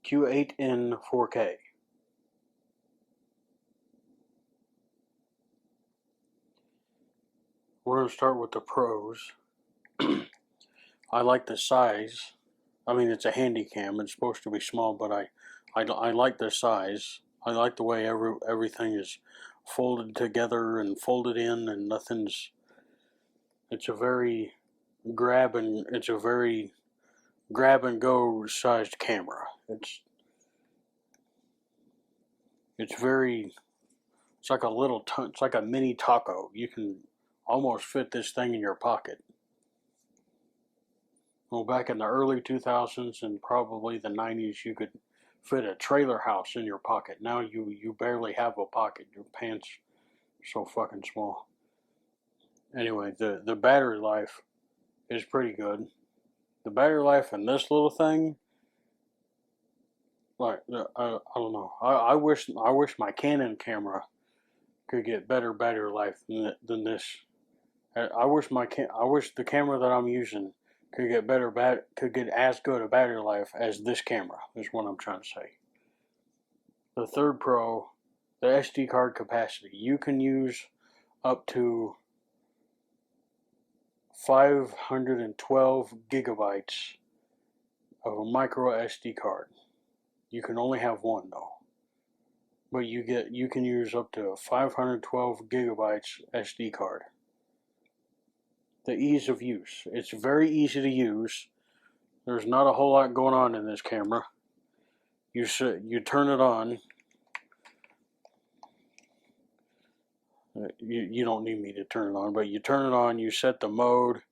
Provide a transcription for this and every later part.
Q8n 4K. We're going to start with the pros. I like the size. I mean, it's a handy cam. It's supposed to be small, but I like the size. I like the way everything is folded together and folded in, and nothing's. It's a very grab and go sized camera. It's very. It's like it's like a mini taco. You can almost fit this thing in your pocket. Well, back in the early 2000s and probably the 90s, you could fit a trailer house in your pocket. Now you barely have a pocket. Your pants are so fucking small. Anyway, the battery life is pretty good. The battery life in this little thing, like I don't know. I wish my Canon camera could get better battery life than this. I wish the camera that I'm using could get as good a battery life as this camera, is what I'm trying to say. The third pro, the SD card capacity. You can use up to 512 gigabytes of a micro SD card. You can only have one though. But you can use up to 512 gigabytes SD card. The ease of use. It's very easy to use. There's not a whole lot going on in this camera. You turn it on. You don't need me to turn it on, but you turn it on. You set the mode.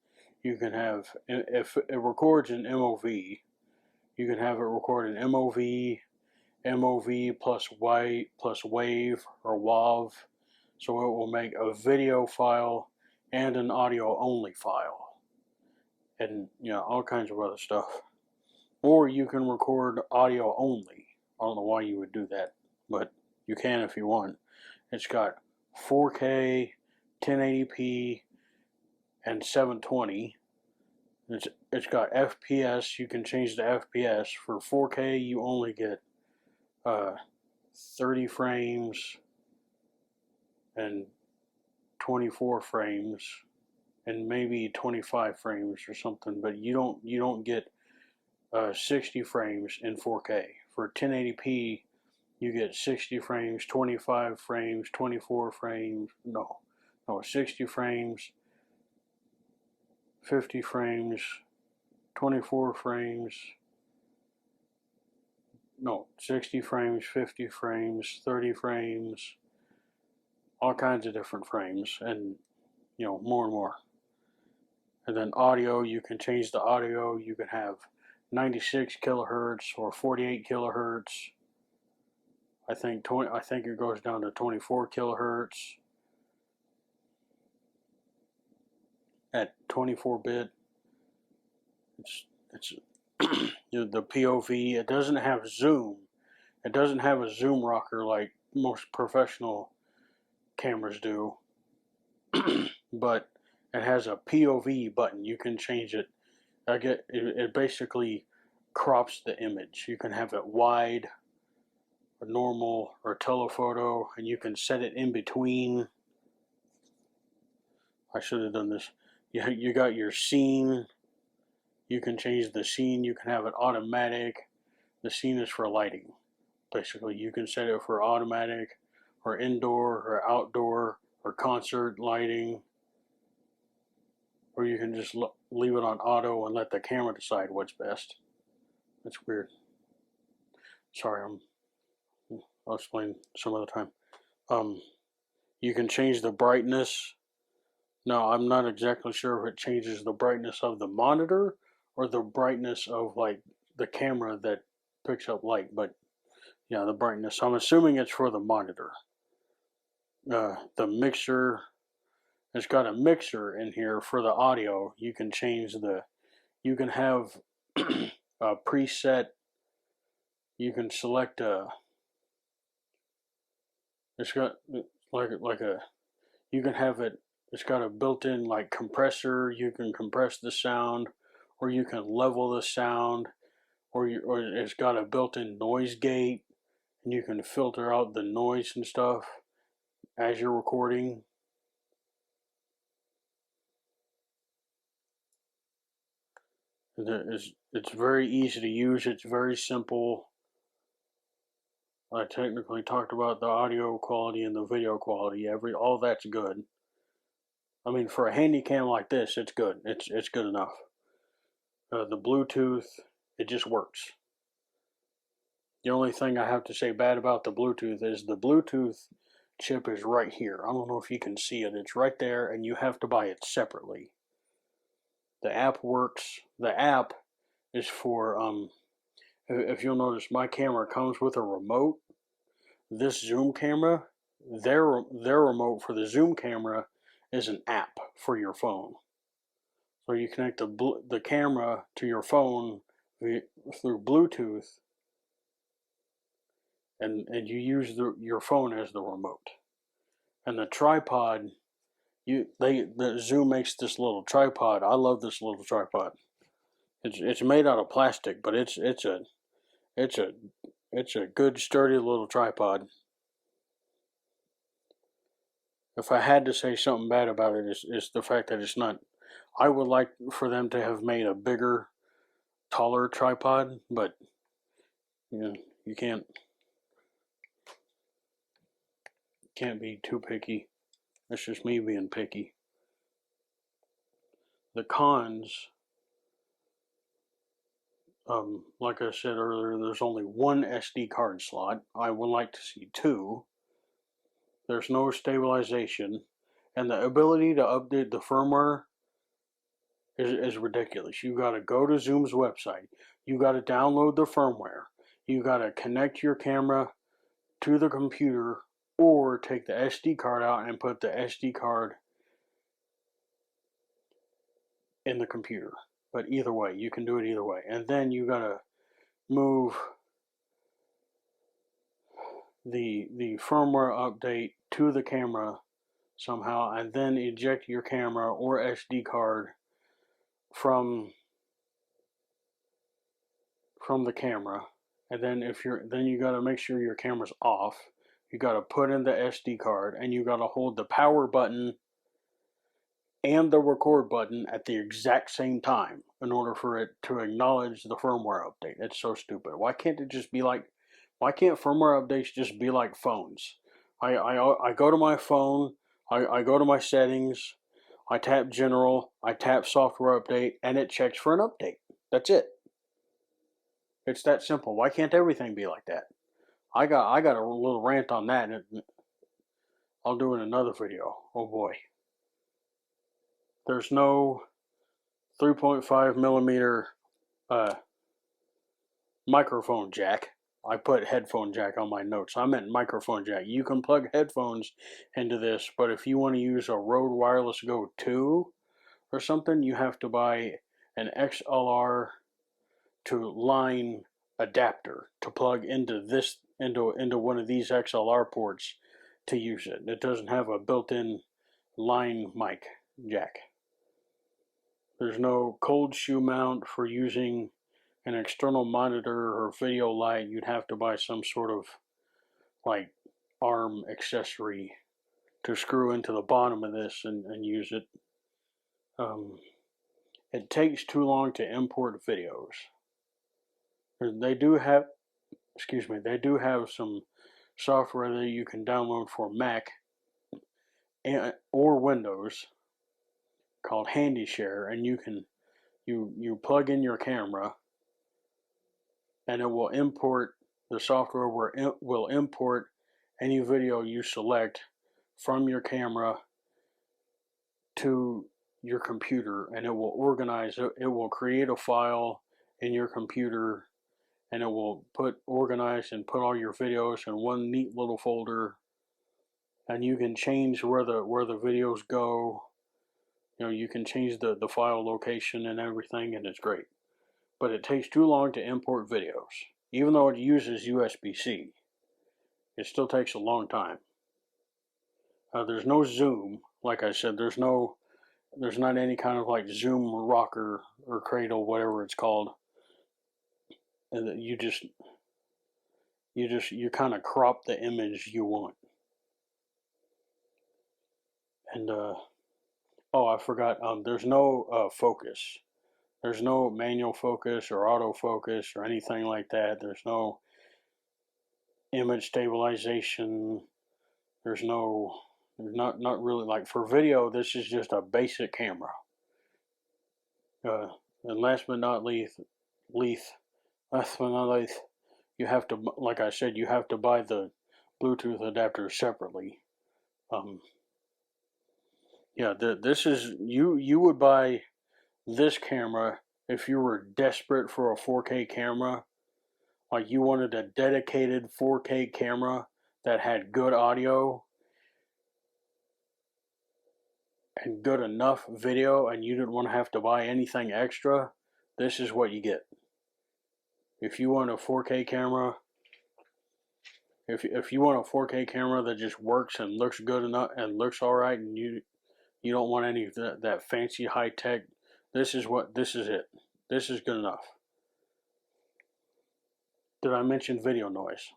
You can have, if it records in MOV, you can have it record in MOV plus white plus wave or WAV, so it will make a video file and an audio only file, and all kinds of other stuff. Or you can record audio only. I don't know why you would do that, but you can if you want. It's got 4K, 1080p, and 720. It's got FPS. You can change the FPS. For 4K, you only get 30 frames and 24 frames and maybe 25 frames or something, but you don't get 60 frames in 4K. For 1080p, you get 60 frames, 25 frames, 24 frames, no, 60 frames, 50 frames, 24 frames, 60 frames, 50 frames, 30 frames, all kinds of different frames, and more and more. And then audio, you can change the audio. You can have 96 kilohertz or 48 kilohertz. I think it goes down to 24 kilohertz at 24-bit. It's the POV. It doesn't have zoom. It doesn't have a zoom rocker like most professional cameras do. But it has a POV button. You can change it. It basically crops the image. You can have it wide, or normal, or telephoto, and you can set it in between. I should have done this. You got your scene. You can change the scene. You can have it automatic. The scene is for lighting. Basically, you can set it for automatic, or indoor, or outdoor, or concert lighting. Or you can just leave it on auto and let the camera decide what's best. That's weird. Sorry, I'll explain some other time. You can change the brightness. Now, I'm not exactly sure if it changes the brightness of the monitor or the brightness of like the camera that picks up light, but yeah, the brightness. I'm assuming it's for the monitor. The mixer. It's got a mixer in here for the audio. You can change you can have a preset. You can select it's got you can have it, it's got a built-in like compressor. You can compress the sound, or you can level the sound, or it's got a built-in noise gate, and you can filter out the noise and stuff as you're recording. It's very easy to use. It's very simple. I technically talked about the audio quality and the video quality. All that's good. I mean, for a handy cam like this, it's good. It's good enough. The Bluetooth, it just works. The only thing I have to say bad about the Bluetooth is the Bluetooth chip is right here. I don't know if you can see it. It's right there, and you have to buy it separately. The app works. The app is for, if you'll notice, my camera comes with a remote. This zoom camera, their remote for the zoom camera is an app for your phone. So you connect the camera to your phone through Bluetooth, and you use your phone as the remote. And the tripod, the Zoom makes this little tripod. I love this little tripod. It's made out of plastic, but it's a good sturdy little tripod. If I had to say something bad about it, it's the fact that it's not. I would like for them to have made a bigger, taller tripod, but you can't be too picky. That's just me being picky. The cons, like I said earlier, there's only one SD card slot. I would like to see 2. There's no stabilization, and the ability to update the firmware is ridiculous. You got to go to Zoom's website. You got to download the firmware. You got to connect your camera to the computer, or take the SD card out and put the SD card in the computer. But either way, you can do it either way. And then you got to move the firmware update to the camera somehow, and then eject your camera or SD card from the camera. And then you got to make sure your camera's off. You got to put in the SD card, and you got to hold the power button and the record button at the exact same time in order for it to acknowledge the firmware update. It's so stupid. Why can't firmware updates just be like phones? I go to my phone, I go to my settings, I tap general, I tap software update, and it checks for an update. That's it. It's that simple. Why can't everything be like that? I got a little rant on that, and I'll do in another video. Oh boy. There's no 3.5 millimeter microphone jack. I put headphone jack on my notes. I meant microphone jack. You can plug headphones into this, but if you want to use a Rode Wireless Go 2 or something, you have to buy an XLR to line adapter to plug into one of these XLR ports to use it. It doesn't have a built-in line mic jack. There's no cold shoe mount for using an external monitor or video light. You'd have to buy some sort of like arm accessory to screw into the bottom of this and use it. It takes too long to import videos. They do have some software that you can download for Mac or Windows called HandyShare, and you plug in your camera, and it will import the software where it will import any video you select from your camera to your computer, and it will organize it. It will create a file in your computer, and it will organize and put all your videos in one neat little folder, and you can change where the videos go. You can change the file location and everything, and it's great. But it takes too long to import videos. Even though it uses USB-C, it still takes a long time. There's no zoom. Like I said, there's not any kind of like zoom rocker or cradle, whatever it's called. and you kind of crop the image you want. And oh, I forgot. There's no focus. There's no manual focus or autofocus or anything like that. There's no image stabilization. There's not really, like for video. This is just a basic camera. And last but not least, you have to, like I said, you have to buy the Bluetooth adapter separately. Yeah, this is you would buy this camera if you were desperate for a 4K camera, like you wanted a dedicated 4K camera that had good audio and good enough video, and you didn't want to have to buy anything extra. This is what you get. If you want a 4K camera, if you want a 4K camera that just works and looks good enough and looks all right, and you don't want any of that fancy high tech, this is it. This is good enough. Did I mention video noise?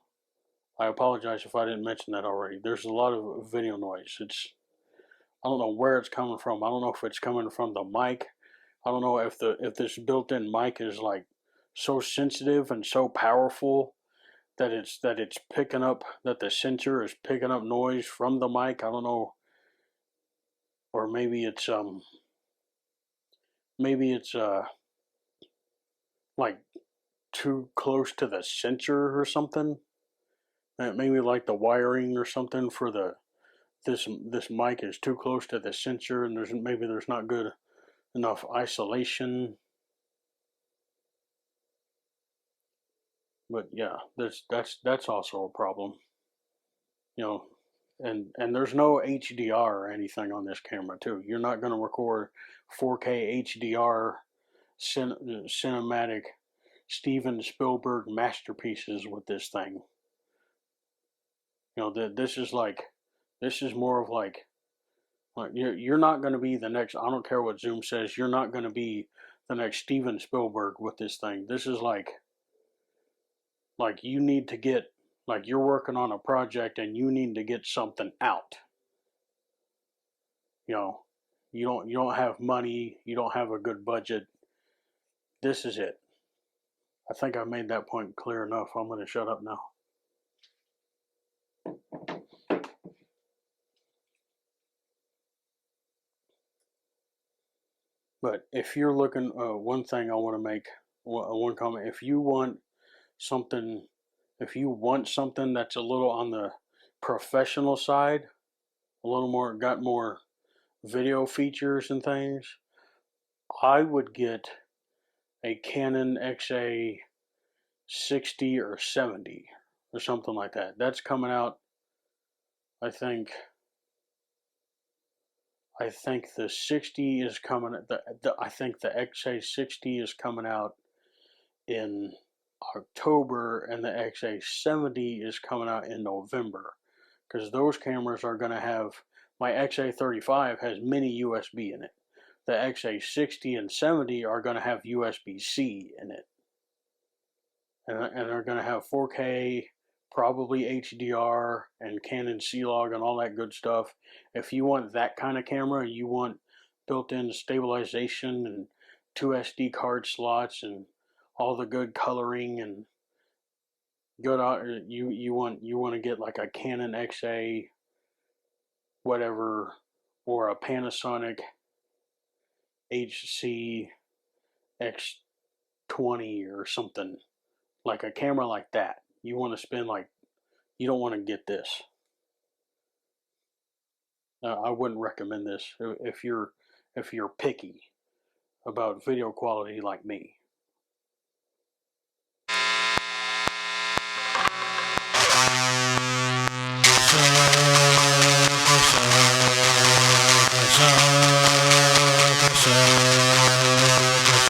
I apologize if I didn't mention that already. There's a lot of video noise. I don't know where it's coming from. I don't know if it's coming from the mic. I don't know if this built-in mic is like so sensitive and so powerful that it's picking up, that the sensor is picking up noise from the mic. I don't know. Or maybe it's like too close to the sensor or something. Maybe like the wiring or something for this mic is too close to the sensor, and there's not good enough isolation. But yeah, that's also a problem. You know, and there's no HDR or anything on this camera too. You're not going to record 4K HDR cinematic Steven Spielberg masterpieces with this thing. You know, this is more of like you're not going to be the next. I don't care what Zoom says. You're not going to be the next Steven Spielberg with this thing. This is like you need to get, like you're working on a project and you need to get something out. You know, you don't have money. You don't have a good budget. This is it. I think I made that point clear enough. I'm going to shut up now. But if you're looking, one thing I want to make, one comment. If you want something that's a little on the professional side, a little more, got more video features and things, I would get a Canon XA 60 or 70 or something like that. That's coming out, I think the 60 is coming. I think the XA60 is coming out in October, and the XA70 is coming out in November, because those cameras are going to have, my XA35 has mini USB in it. The XA60 and 70 are going to have USB-C in it, and they're going to have 4K, probably HDR and Canon C-Log and all that good stuff. If you want that kind of camera, you want built-in stabilization and 2 SD card slots and all the good coloring and good, you want to get like a Canon XA whatever, or a Panasonic HC X20 or something, like a camera like that. You want to spend you don't want to get this. I wouldn't recommend this if you're picky about video quality like me.